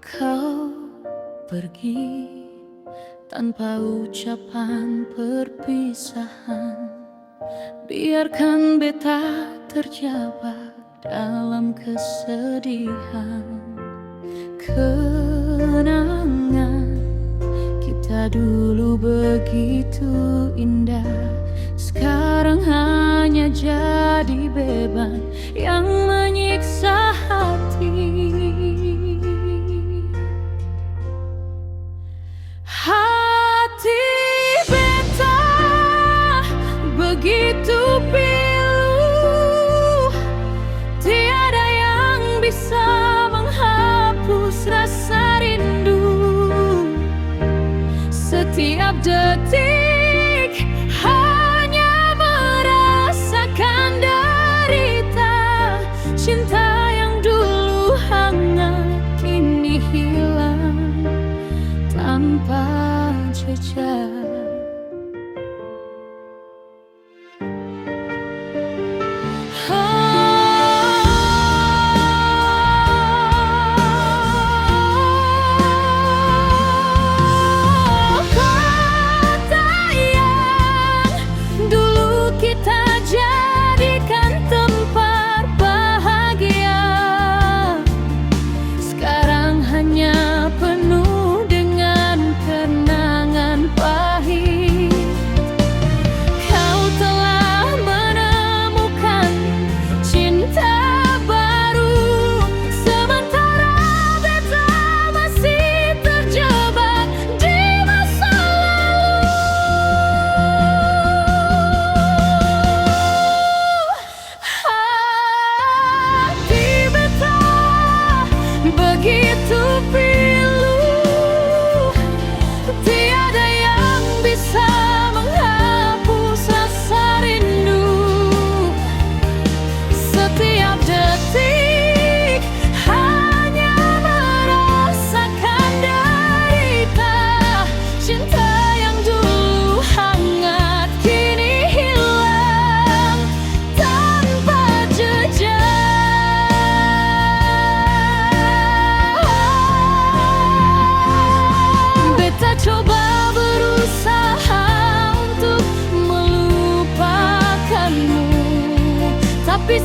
Kau pergi tanpa ucapan perpisahan, biarkan beta terjebak dalam kesedihan. Kenangan kita dulu begitu indah, sekarang hanya jadi beban yang menyiksa hati. Hati beta begitu pilu, tiada yang bisa menghapus rasa rindu. Setiap detik hanya merasakan derita. Cinta yang dulu hangat kini hilang tanpa jejak. Kota yang dulu kita jadikan tempat bahagia, sekarang hanya penuh dengan kenangan pahit. Kau telah menemukan cinta baru, sementara beta masih terjebak di masa lalu. Hati beta begitu pilu, tiada yang bisa menghapus rasa rindu. Setiap detik hanya merasakan derita. Cinta yang dulu hangat kini hilang tanpa jejak. Beta coba berusaha untuk melupakanmu, tapi